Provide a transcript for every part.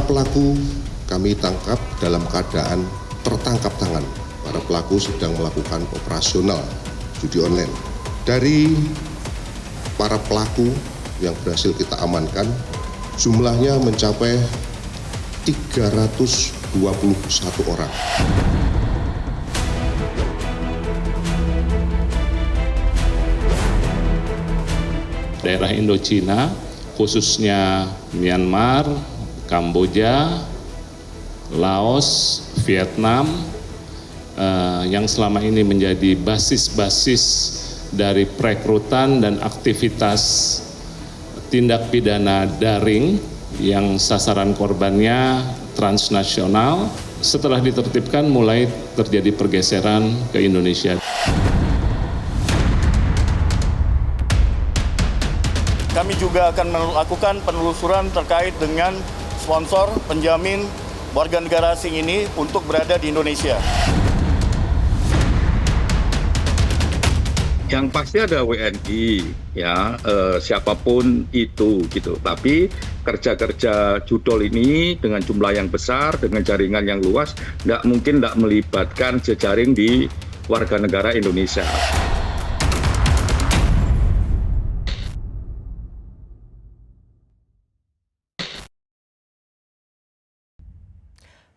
Para pelaku kami tangkap dalam keadaan tertangkap tangan. Para pelaku sedang melakukan operasional judi online. Dari para pelaku yang berhasil kita amankan, jumlahnya mencapai 321 orang. Daerah Indochina, khususnya Myanmar, Kamboja, Laos, Vietnam, yang selama ini menjadi basis-basis dari perekrutan dan aktivitas tindak pidana daring yang sasaran korbannya transnasional, setelah ditertibkan mulai terjadi pergeseran ke Indonesia. Kami juga akan melakukan penelusuran terkait dengan sponsor, penjamin warga negara asing ini untuk berada di Indonesia. Yang pasti ada WNI, ya siapapun itu gitu. Tapi kerja-kerja judol ini dengan jumlah yang besar, dengan jaringan yang luas, mungkin tidak melibatkan jejaring di warga negara Indonesia.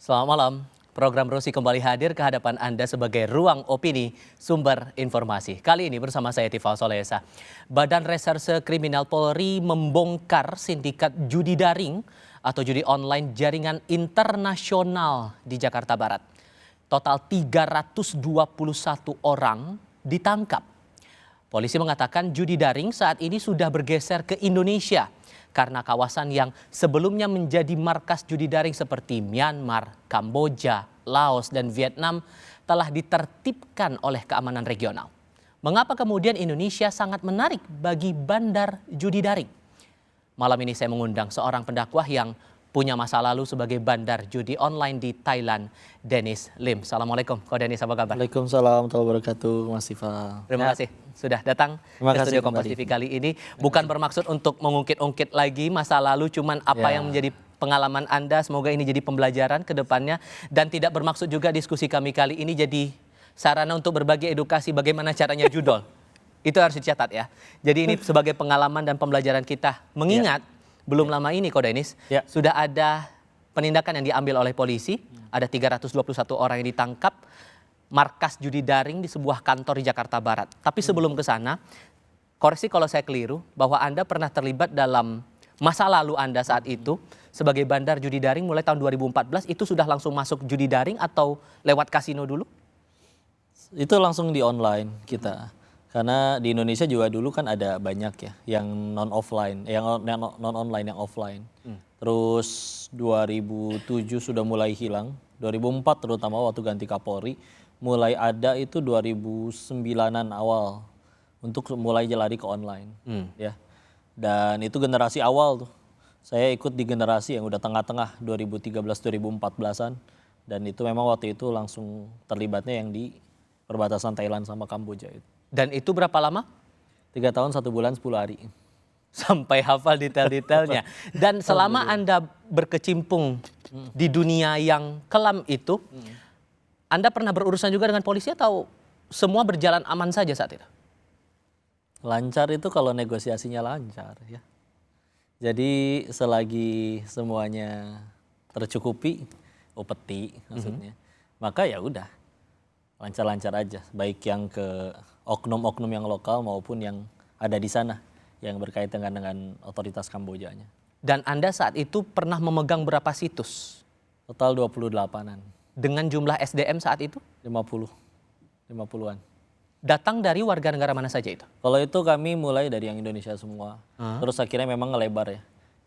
Selamat malam. Program Rosi kembali hadir ke hadapan Anda sebagai ruang opini sumber informasi. Kali ini bersama saya Tifal Solesa. Badan Reserse Kriminal Polri membongkar sindikat judi daring atau judi online jaringan internasional di Jakarta Barat. Total 321 orang ditangkap. Polisi mengatakan judi daring saat ini sudah bergeser ke Indonesia karena kawasan yang sebelumnya menjadi markas judi daring seperti Myanmar, Kamboja, Laos, dan Vietnam telah ditertibkan oleh keamanan regional. Mengapa kemudian Indonesia sangat menarik bagi bandar judi daring? Malam ini saya mengundang seorang pendakwah yang punya masa lalu sebagai bandar judi online di Thailand, Dennis Lim. Assalamualaikum, Ko Dennis, apa kabar? Waalaikumsalam warahmatullahi wabarakatuh, Mas Tifal. Terima kasih sudah datang ke studio Kompas TV kali ini. Bukan bermaksud untuk mengungkit-ungkit lagi masa lalu, cuman apa yang menjadi pengalaman Anda. Semoga ini jadi pembelajaran ke depannya. Dan tidak bermaksud juga diskusi kami kali ini jadi sarana untuk berbagi edukasi bagaimana caranya judol. Itu harus dicatat ya. Jadi ini sebagai pengalaman dan pembelajaran kita. Mengingat belum lama ini, Ko Dennis, sudah ada penindakan yang diambil oleh polisi. Ada 321 orang yang ditangkap. Markas judi daring di sebuah kantor di Jakarta Barat. Tapi sebelum ke sana, koreksi kalau saya keliru, bahwa Anda pernah terlibat dalam masa lalu Anda saat itu sebagai bandar judi daring mulai tahun 2014, itu sudah langsung masuk judi daring atau lewat kasino dulu? Itu langsung di online kita. Karena di Indonesia juga dulu kan ada banyak ya yang non offline, yang non online, yang offline. Terus 2007 sudah mulai hilang, 2004 terutama waktu ganti Kapolri, mulai ada itu 2009-an awal untuk mulai lari ke online, ya. Dan itu generasi awal tuh. Saya ikut di generasi yang udah tengah-tengah 2013-2014-an, dan itu memang waktu itu langsung terlibatnya yang di perbatasan Thailand sama Kamboja itu. Dan itu berapa lama? 3 tahun 1 bulan 10 hari. Sampai hafal detail-detailnya. Dan selama Anda berkecimpung di dunia yang kelam itu, Anda pernah berurusan juga dengan polisi atau semua berjalan aman saja saat itu? Lancar itu kalau negosiasinya lancar ya. Jadi selagi semuanya tercukupi, upeti maksudnya, maka ya udah lancar-lancar aja. Baik yang ke oknum-oknum yang lokal maupun yang ada di sana yang berkaitan dengan otoritas Kambojanya. Dan Anda saat itu pernah memegang berapa situs? Total 28-an. Dengan jumlah SDM saat itu? 50-an. Datang dari warga negara mana saja itu? Kalau itu kami mulai dari yang Indonesia semua. Terus akhirnya memang ngelebar ya.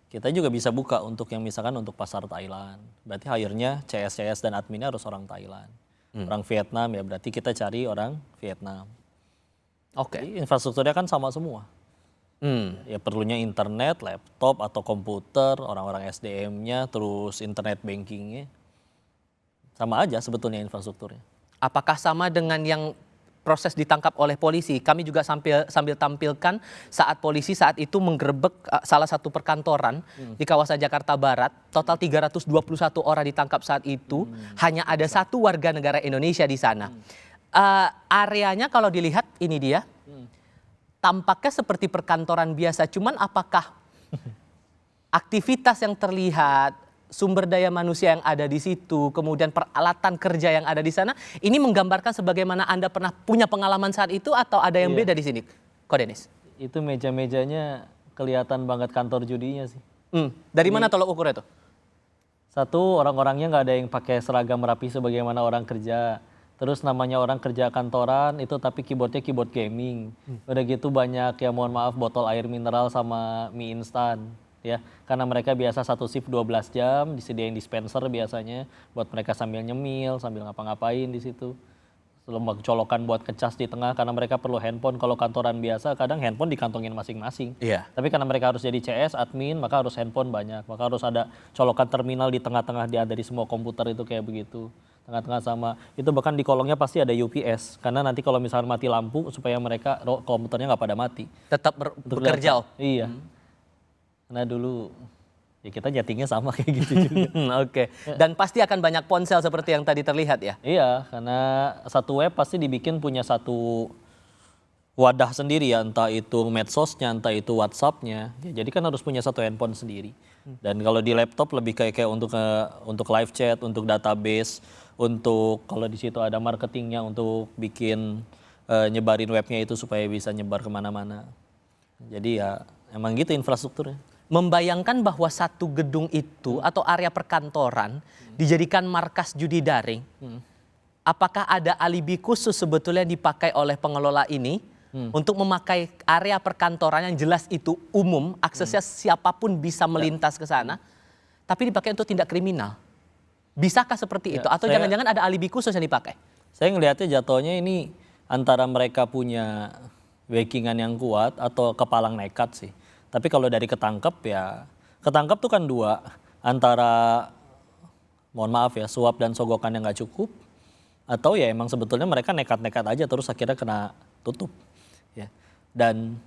Kita juga bisa buka untuk yang misalkan untuk pasar Thailand. Berarti hire-nya CS dan adminnya harus orang Thailand. Orang Vietnam ya berarti kita cari orang Vietnam. Oke. Jadi infrastrukturnya kan sama semua. Ya perlunya internet, laptop atau komputer, orang-orang SDM-nya, terus internet bankingnya. Sama aja sebetulnya infrastrukturnya. Apakah sama dengan yang proses ditangkap oleh polisi. Kami juga sambil tampilkan saat polisi saat itu menggerebek salah satu perkantoran di kawasan Jakarta Barat. Total 321 orang ditangkap saat itu. Hanya ada 1 warga negara Indonesia di sana. Areanya kalau dilihat ini dia. Tampaknya seperti perkantoran biasa. Cuman apakah aktivitas yang terlihat, sumber daya manusia yang ada di situ, kemudian peralatan kerja yang ada di sana, ini menggambarkan sebagaimana Anda pernah punya pengalaman saat itu atau ada yang beda di sini, Ko Denis? Itu meja-mejanya kelihatan banget kantor judinya sih. Dari mana tolok ukurnya tuh? Satu, orang-orangnya nggak ada yang pakai seragam rapi sebagaimana orang kerja. Terus namanya orang kerja kantoran itu tapi keyboardnya keyboard gaming. Udah gitu banyak ya mohon maaf botol air mineral sama mie instan. Ya, karena mereka biasa satu shift 12 jam, disediain dispenser biasanya buat mereka sambil nyemil, sambil ngapa-ngapain di situ. Lembak colokan buat ngecas di tengah karena mereka perlu handphone. Kalau kantoran biasa kadang handphone dikantongin masing-masing. Iya. Tapi karena mereka harus jadi CS, admin, maka harus handphone banyak. Maka harus ada colokan terminal di tengah-tengah dari semua komputer itu kayak begitu. Tengah-tengah sama, itu bahkan di kolongnya pasti ada UPS. Karena nanti kalau misalnya mati lampu supaya mereka komputernya nggak pada mati. Tetap bekerja. Iya. Karena dulu ya kita nyetingnya sama kayak gitu juga. Oke. Dan pasti akan banyak ponsel seperti yang tadi terlihat ya? Iya, karena satu web pasti dibikin punya satu wadah sendiri ya, entah itu medsosnya, entah itu WhatsApp-nya. Ya, jadi kan harus punya satu handphone sendiri. Dan kalau di laptop lebih kayak untuk live chat, untuk database, untuk kalau di situ ada marketingnya untuk bikin nyebarin webnya itu supaya bisa nyebar kemana-mana. Jadi ya emang gitu infrastrukturnya. Membayangkan bahwa satu gedung itu atau area perkantoran dijadikan markas judi daring. Apakah ada alibi khusus sebetulnya yang dipakai oleh pengelola ini untuk memakai area perkantoran yang jelas itu umum, aksesnya siapapun bisa melintas ke sana, tapi dipakai untuk tindak kriminal? Bisakah seperti itu? Atau jangan-jangan ada alibi khusus yang dipakai? Saya ngelihatnya jatuhnya ini antara mereka punya backingan yang kuat atau kepalang nekat sih. Tapi kalau dari ketangkep ya, ketangkep tuh kan 2, antara mohon maaf ya suap dan sogokan yang nggak cukup, atau ya emang sebetulnya mereka nekat-nekat aja terus akhirnya kena tutup. Ya. Dan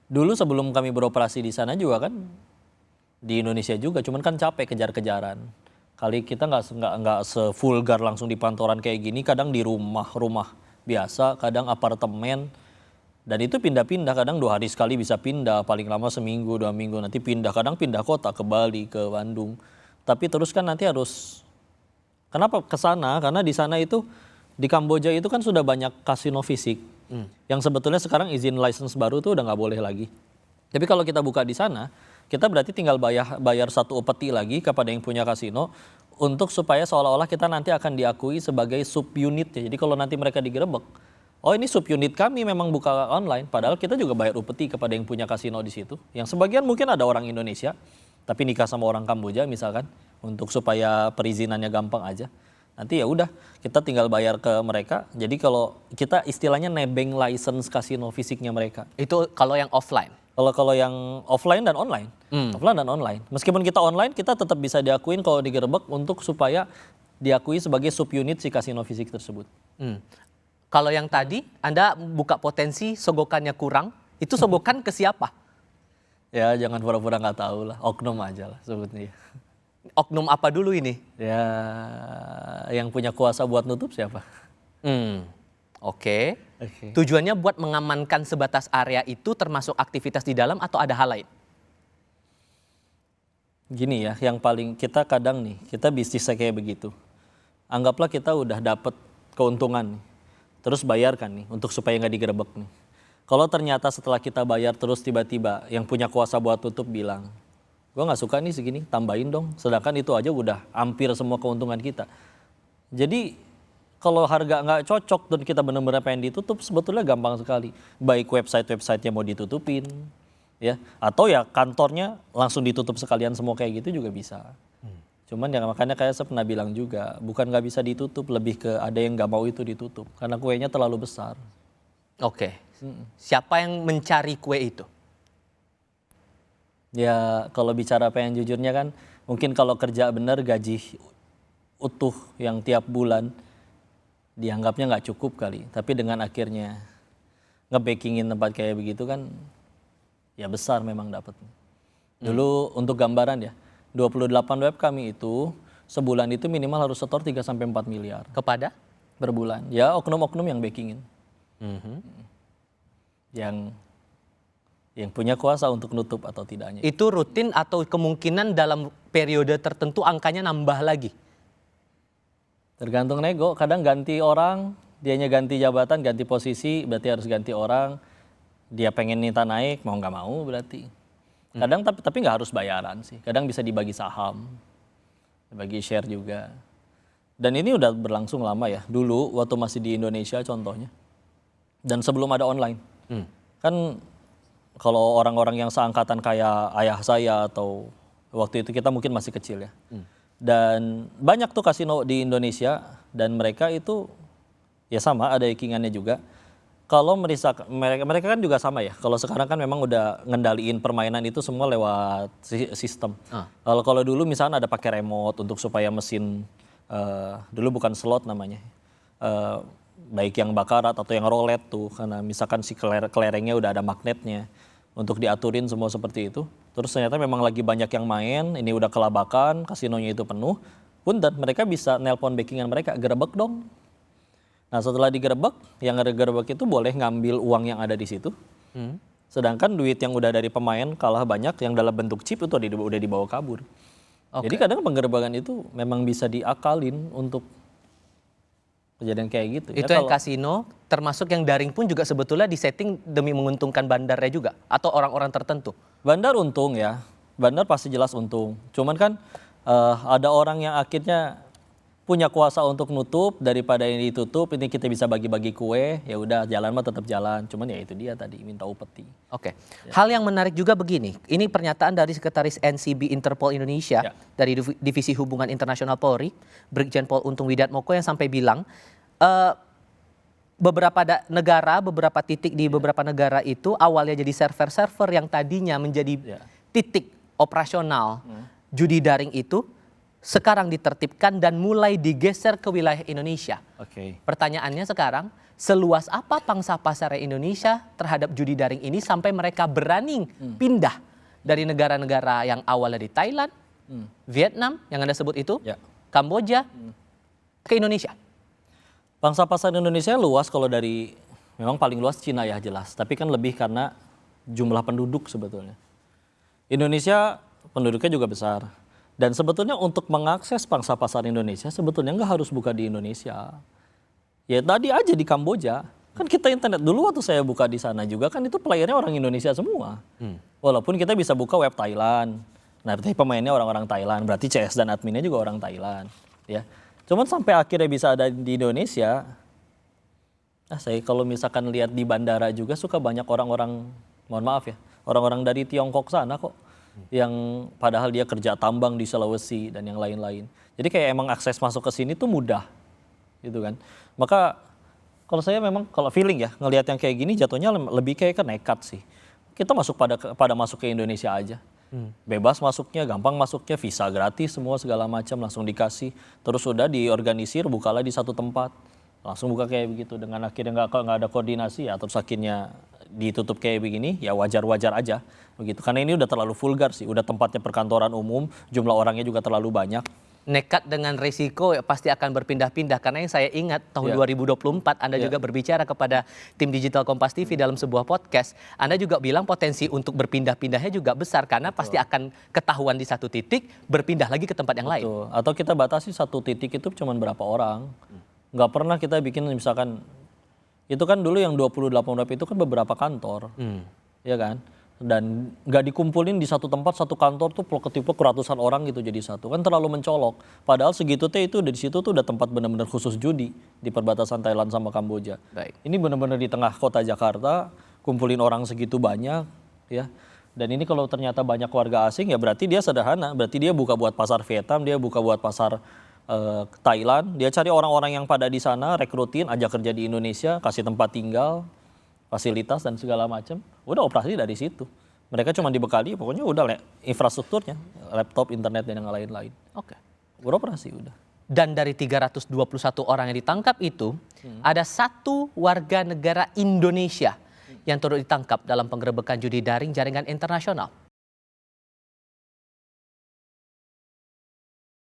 dulu sebelum kami beroperasi di sana juga kan di Indonesia juga, cuman kan capek kejar-kejaran. Kali kita nggak sevulgar langsung di pantoran kayak gini, kadang di rumah biasa, kadang apartemen. Dan itu pindah-pindah, kadang 2 hari sekali bisa pindah, paling lama seminggu, 2 minggu, nanti pindah. Kadang pindah kota ke Bali, ke Bandung. Tapi terus kan nanti harus, kenapa ke sana? Karena di sana itu, di Kamboja itu kan sudah banyak kasino fisik. Yang sebetulnya sekarang izin license baru tuh udah nggak boleh lagi. Tapi kalau kita buka di sana, kita berarti tinggal bayar 1 upeti lagi kepada yang punya kasino, untuk supaya seolah-olah kita nanti akan diakui sebagai subunit. Jadi kalau nanti mereka digerebek, oh ini subunit kami memang buka online, padahal kita juga bayar upeti kepada yang punya kasino di situ. Yang sebagian mungkin ada orang Indonesia, tapi nikah sama orang Kamboja misalkan, untuk supaya perizinannya gampang aja. Nanti ya udah kita tinggal bayar ke mereka. Jadi kalau kita istilahnya nebeng license kasino fisiknya mereka. Itu kalau yang offline. Kalau yang offline dan online, offline dan online. Meskipun kita online, kita tetap bisa diakuin kalau digerebek untuk supaya diakui sebagai subunit si kasino fisik tersebut. Kalau yang tadi Anda buka potensi sogokannya kurang, itu sogokan ke siapa? Ya jangan pura-pura nggak tahu lah, oknum aja lah sebutnya. Oknum apa dulu ini? Ya yang punya kuasa buat nutup siapa? Oke. Tujuannya buat mengamankan sebatas area itu termasuk aktivitas di dalam atau ada hal lain? Gini ya, yang paling kita kadang nih, kita bisnisnya kayak begitu. Anggaplah kita udah dapet keuntungan nih, terus bayarkan nih untuk supaya nggak digerebek nih. Kalau ternyata setelah kita bayar terus tiba-tiba yang punya kuasa buat tutup bilang, gue nggak suka nih segini, tambahin dong. Sedangkan itu aja udah hampir semua keuntungan kita. Jadi kalau harga nggak cocok dan kita benar-benar pengen ditutup, sebetulnya gampang sekali. Baik website-websitenya mau ditutupin, ya, atau ya kantornya langsung ditutup sekalian semua kayak gitu juga bisa. Cuman ya makanya kayak saya pernah bilang juga, bukan nggak bisa ditutup, lebih ke ada yang nggak mau itu ditutup karena kuenya terlalu besar. Oke. Siapa yang mencari kue itu? Ya kalau bicara pengen jujurnya kan, mungkin kalau kerja benar gaji utuh yang tiap bulan dianggapnya nggak cukup kali. Tapi dengan akhirnya nge-backingin tempat kayak begitu kan, ya besar memang dapat. Dulu untuk gambaran ya, 28 web kami itu sebulan itu minimal harus setor 3-4 miliar Kepada? per bulan. Ya oknum-oknum yang backingin. Yang punya kuasa untuk nutup atau tidaknya. Itu rutin atau kemungkinan dalam periode tertentu angkanya nambah lagi? Tergantung nego, kadang ganti orang, dianya ganti jabatan, ganti posisi, berarti harus ganti orang. Dia pengen minta naik, mau nggak mau berarti. Kadang tapi nggak harus bayaran sih. Kadang bisa dibagi saham, dibagi share juga. Dan ini udah berlangsung lama ya. Dulu waktu masih di Indonesia contohnya. Dan sebelum ada online. Kan kalau orang-orang yang seangkatan kayak ayah saya atau waktu itu kita mungkin masih kecil ya. Dan banyak tuh kasino di Indonesia dan mereka itu ya sama ada hackingannya juga. Kalau mereka kan juga sama ya. Kalau sekarang kan memang udah ngendaliin permainan itu semua lewat sistem. Kalau dulu misalnya ada pakai remote untuk supaya mesin dulu bukan slot namanya. Baik yang bakarat atau yang roulette tuh karena misalkan si kelerengnya udah ada magnetnya untuk diaturin semua seperti itu. Terus ternyata memang lagi banyak yang main, ini udah kelabakan, kasinonya itu penuh. Punten mereka bisa nelpon backingan mereka, gerebek dong. Nah setelah digerebek, yang ada gerebek itu boleh ngambil uang yang ada di situ. Sedangkan duit yang udah dari pemain kalah banyak, yang dalam bentuk chip itu udah dibawa kabur. Jadi kadang penggerebekan itu memang bisa diakalin untuk kejadian kayak gitu. Itu yang kasino, termasuk yang daring pun juga sebetulnya disetting demi menguntungkan bandarnya juga atau orang-orang tertentu. Bandar untung ya, bandar pasti jelas untung. Cuman kan ada orang yang akhirnya punya kuasa untuk nutup daripada ini ditutup, ini kita bisa bagi-bagi kue, ya udah jalan mah tetap jalan. Cuman ya itu dia tadi minta upeti. Oke. Hal yang menarik juga begini, ini pernyataan dari Sekretaris NCB Interpol Indonesia dari Divisi Hubungan Internasional Polri, Brigjen Pol Untung Widatmoko yang sampai bilang beberapa titik di beberapa negara itu awalnya jadi server-server yang tadinya menjadi titik operasional judi daring itu sekarang ditertibkan dan mulai digeser ke wilayah Indonesia. Pertanyaannya sekarang, seluas apa pangsa pasar Indonesia terhadap judi daring ini sampai mereka berani pindah dari negara-negara yang awalnya di Thailand, Vietnam yang Anda sebut itu, Kamboja, ke Indonesia? Pangsa pasar Indonesia luas kalau dari, memang paling luas Cina ya jelas. Tapi kan lebih karena jumlah penduduk sebetulnya. Indonesia penduduknya juga besar. Dan sebetulnya untuk mengakses pangsa pasar Indonesia sebetulnya nggak harus buka di Indonesia. Ya tadi aja di Kamboja. Kan kita internet dulu waktu saya buka di sana juga kan itu playernya orang Indonesia semua. Walaupun kita bisa buka web Thailand. Nah berarti pemainnya orang-orang Thailand. Berarti CS dan adminnya juga orang Thailand. Ya. Cuman sampai akhirnya bisa ada di Indonesia. Saya kalau misalkan lihat di bandara juga suka banyak orang-orang, mohon maaf ya, orang-orang dari Tiongkok sana kok. Yang padahal dia kerja tambang di Sulawesi dan yang lain-lain. Jadi kayak emang akses masuk ke sini tuh mudah. Gitu kan. Maka kalau saya memang kalau feeling ya ngelihat yang kayak gini jatuhnya lebih kayak nekat sih. Kita masuk pada masuk ke Indonesia aja. Bebas masuknya, gampang masuknya, visa gratis semua segala macam langsung dikasih. Terus udah diorganisir, bukalah di satu tempat. Langsung buka kayak begitu dengan akhirnya nggak ada koordinasi ya terus akhirnya ditutup kayak begini ya wajar-wajar aja begitu. Karena ini udah terlalu vulgar sih, udah tempatnya perkantoran umum, jumlah orangnya juga terlalu banyak. Nekat dengan risiko ya pasti akan berpindah-pindah karena yang saya ingat tahun 2024 Anda juga berbicara kepada tim digital Kompas TV dalam sebuah podcast. Anda juga bilang potensi untuk berpindah-pindahnya juga besar karena pasti akan ketahuan di satu titik berpindah lagi ke tempat yang lain. Atau kita batasi satu titik itu cuma berapa orang. Nggak pernah kita bikin misalkan itu kan dulu yang 28 web itu kan beberapa kantor. Ya kan? Dan nggak dikumpulin di satu tempat satu kantor tuh ketipu ratusan orang gitu jadi satu kan terlalu mencolok. Padahal segitu teh itu dari situ tuh udah tempat benar-benar khusus judi di perbatasan Thailand sama Kamboja. Ini benar-benar di tengah kota Jakarta kumpulin orang segitu banyak ya. Dan ini kalau ternyata banyak warga asing ya berarti dia sederhana, berarti dia buka buat pasar Vietnam, dia buka buat pasar Thailand, dia cari orang-orang yang pada di sana rekrutin, ajak kerja di Indonesia, kasih tempat tinggal, fasilitas dan segala macam, udah operasi dari situ. Mereka cuma dibekali, pokoknya udah infrastrukturnya, laptop, internet dan yang lain-lain. Oke. Beroperasi udah. Dan dari 321 orang yang ditangkap itu, ada 1 warga negara Indonesia yang turut ditangkap dalam penggerebekan judi daring jaringan internasional.